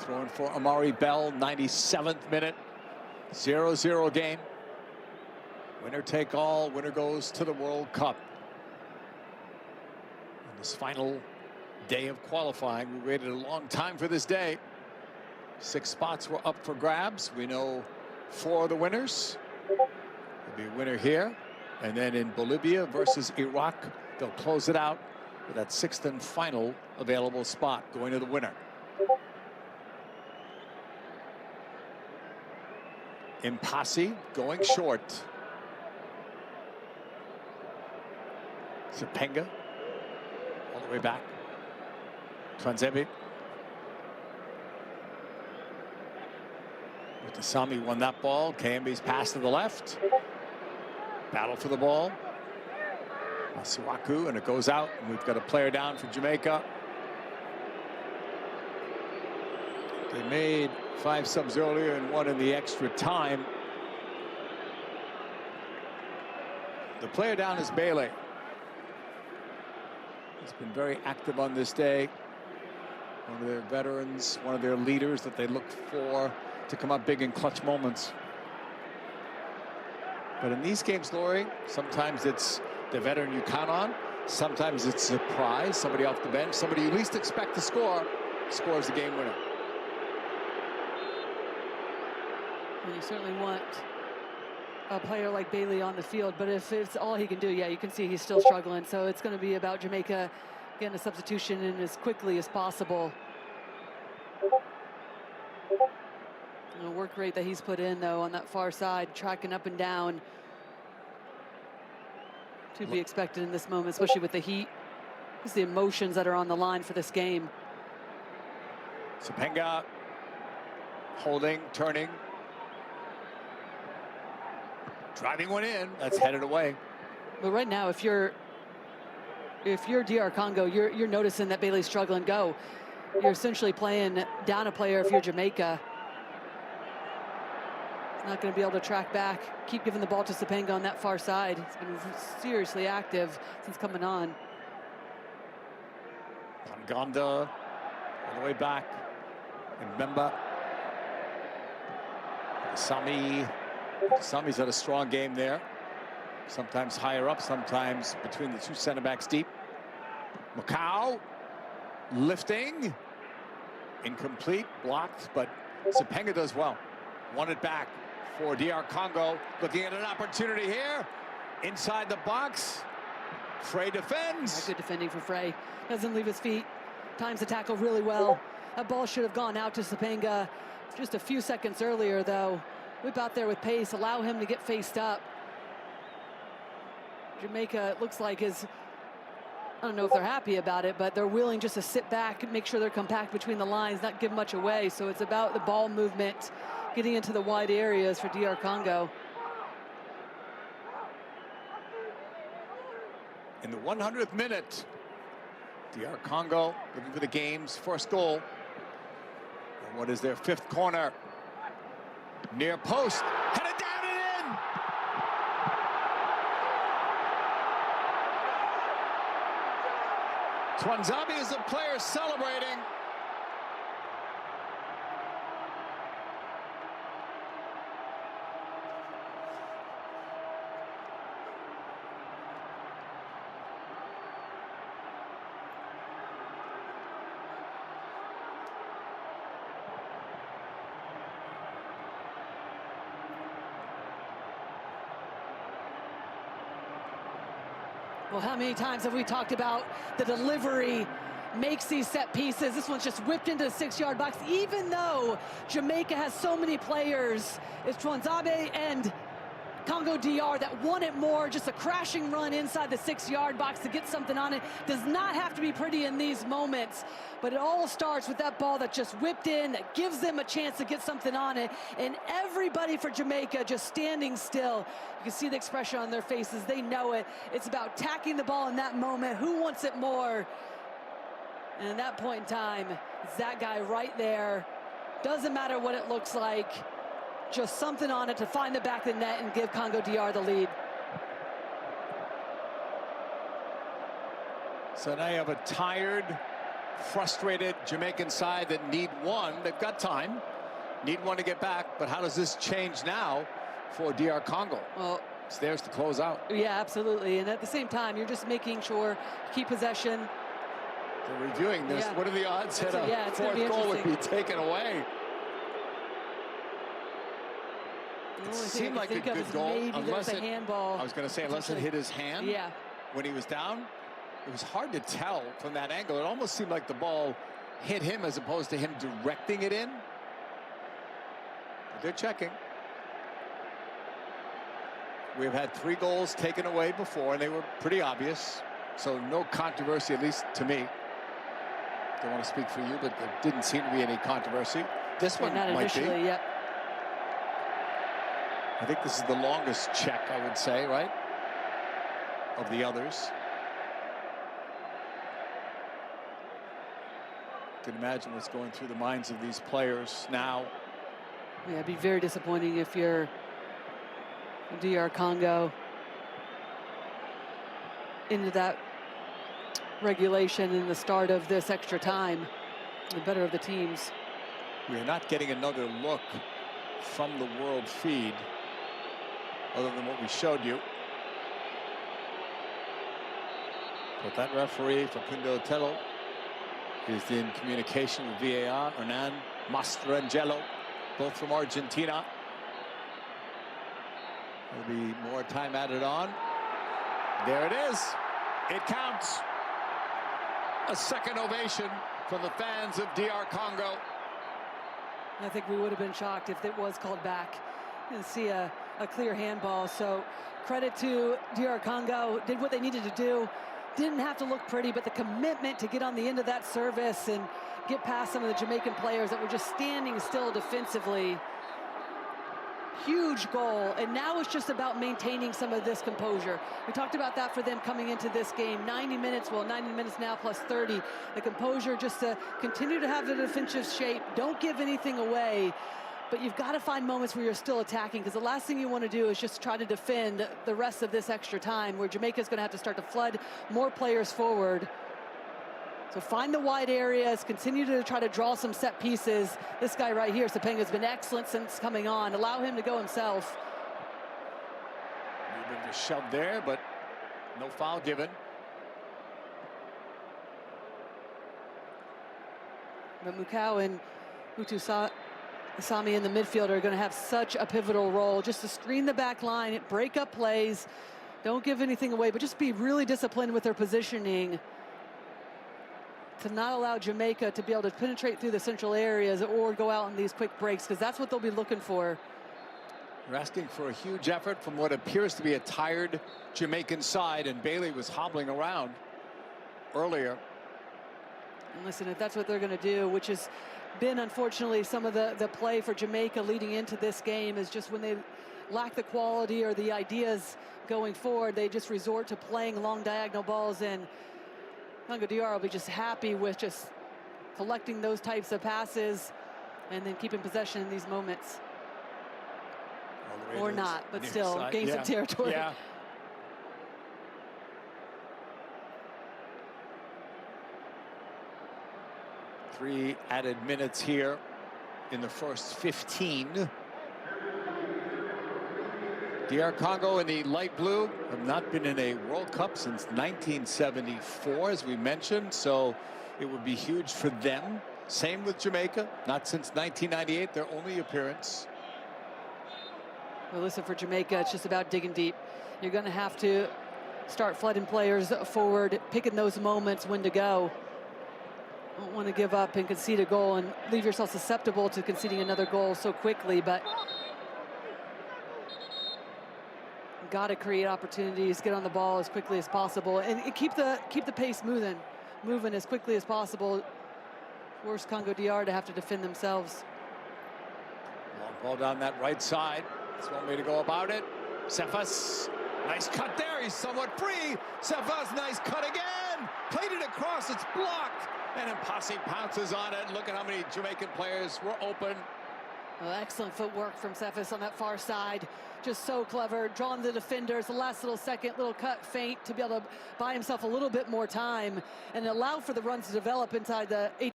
Throwing for Amari Bell, 97th minute. 0-0 game. Winner take all. Winner goes to the World Cup. On this final day of qualifying, we waited a long time for this day. 6 spots were up for grabs. We know 4 of the winners. There'll be a winner here. And then in Bolivia versus Iraq, they'll close it out with that 6th and final available spot going to the winner. Impasi going short. Sapenga all the way back. Twanzebe. Mutasami won that ball. Kayembe's pass to the left. Battle for the ball. Masuaku, and it goes out. And we've got a player down for Jamaica. They made 5 subs earlier and 1 in the extra time. The player down is Bailey. He's been very active on this day. One of their veterans, one of their leaders that they look for to come up big in clutch moments. But in these games, Laurie, sometimes it's the veteran you count on. Sometimes it's a surprise, somebody off the bench, somebody you least expect to score, scores the game winner. And you certainly want a player like Bailey on the field, but if it's all he can do, yeah, you can see he's still struggling. So it's going to be about Jamaica getting a substitution in as quickly as possible. The work rate that he's put in, though, on that far side, tracking up and down, to be expected in this moment, especially with the heat. Just the emotions that are on the line for this game. Sapenga holding, turning. Driving one in, that's headed away. But right now, if you're DR Congo, you're noticing that Bailey's struggling. Go. You're essentially playing down a player if you're Jamaica. He's not going to be able to track back. Keep giving the ball to Sapenga on that far side. He's been seriously active since coming on. Uganda all the way back. And Mbemba. Sami's had a strong game there. Sometimes higher up, sometimes between the 2 center backs deep. Macau lifting. Incomplete, blocked, but Sapenga does well. Won it back for DR Congo. Looking at an opportunity here. Inside the box. Frey defends. Good defending for Frey. Doesn't leave his feet. Times the tackle really well. That ball should have gone out to Sapenga just a few seconds earlier, though. Whip out there with pace, allow him to get faced up. Jamaica, it looks like, is, I don't know if they're happy about it, but they're willing just to sit back and make sure they're compact between the lines, not give much away. So it's about the ball movement, getting into the wide areas for DR Congo. In the 100th minute, DR Congo looking for the game's first goal. And what is their 5th corner? Near post, headed down and in! Twanzebe is the player celebrating. Well, how many times have we talked about the delivery makes these set pieces? This one's just whipped into the 6-yard box. Even though Jamaica has so many players, it's Twanzebe and Congo DR that want it more. Just a crashing run inside the 6-yard box to get something on it. Does not have to be pretty in these moments, but it all starts with that ball that just whipped in, that gives them a chance to get something on it. And everybody for Jamaica just standing still. You can see the expression on their faces. They know it. It's about tacking the ball in that moment. Who wants it more? And at that point in time, it's that guy right there. Doesn't matter what it looks like. Just something on it to find the back of the net and give Congo DR the lead. So now you have a tired frustrated Jamaican side that need one. They've got time, need one to get back. But how does this change now for DR Congo? Well, it's theirs to close out. Yeah, absolutely. And at the same time, you're just making sure you keep possession. They're reviewing this. Yeah. What are the odds that a fourth goal would be taken away? It seemed like a good goal, unless it, handball. I was going to say, unless it hit his hand when he was down. It was hard to tell from that angle. It almost seemed like the ball hit him as opposed to him directing it in. But they're checking. We've had 3 goals taken away before, and they were pretty obvious. So no controversy, at least to me. Don't want to speak for you, but there didn't seem to be any controversy. This one might be. Yep. I think this is the longest check, I would say, right? Of the others. You can imagine what's going through the minds of these players now. Yeah, it'd be very disappointing if you're DR Congo into that regulation in the start of this extra time. The better of the teams. We are not getting another look from the world feed other than what we showed you. But that referee, Facundo Tello, is in communication with VAR. Hernan Mastrangelo, both from Argentina. There'll be more time added on. There it is. It counts. A second ovation from the fans of DR Congo. I think we would have been shocked if it was called back and see a clear handball. So credit to DR Congo, did what they needed to do. Didn't have to look pretty, but the commitment to get on the end of that service and get past some of the Jamaican players that were just standing still defensively. Huge goal, and now it's just about maintaining some of this composure. We talked about that for them coming into this game. 90 minutes, well, 90 minutes now plus 30. The composure just to continue to have the defensive shape. Don't give anything away, but you've got to find moments where you're still attacking, because the last thing you want to do is just try to defend the rest of this extra time, where Jamaica's going to have to start to flood more players forward. So find the wide areas, continue to try to draw some set pieces. This guy right here, Sapeng, has been excellent since coming on. Allow him to go himself. A little bit of a shove there, but no foul given. But Mukau and Asami in the midfield are going to have such a pivotal role, just to screen the back line, break up plays, don't give anything away, but just be really disciplined with their positioning to not allow Jamaica to be able to penetrate through the central areas or go out on these quick breaks, because that's what they'll be looking for. We're asking for a huge effort from what appears to be a tired Jamaican side, and Bailey was hobbling around earlier. And listen, if that's what they're going to do, which has been unfortunately some of the play for Jamaica leading into this game, is just when they lack the quality or the ideas going forward, they just resort to playing long diagonal balls, and Congo DR will be just happy with just collecting those types of passes and then keeping possession in these moments. Or not, but still gain some territory. Yeah. Three added minutes here in the first 15. DR Congo in the light blue have not been in a World Cup since 1974, as we mentioned, so it would be huge for them. Same with Jamaica, not since 1998, their only appearance. Well, listen, for Jamaica, it's just about digging deep. You're going to have to start flooding players forward, picking those moments when to go. Don't want to give up and concede a goal and leave yourself susceptible to conceding another goal so quickly, but got to create opportunities, get on the ball as quickly as possible, and keep the pace moving as quickly as possible. Force Congo DR to have to defend themselves. Long ball down that right side. That's one way to go about it. Cephas, nice cut there. He's somewhat free. Cephas, nice cut again. Played it across. It's blocked. And Mpasi pounces on it. Look at how many Jamaican players were open. Well, excellent footwork from Cephas on that far side. Just so clever, drawing the defenders, the last little second, little cut feint to be able to buy himself a little bit more time and allow for the runs to develop inside the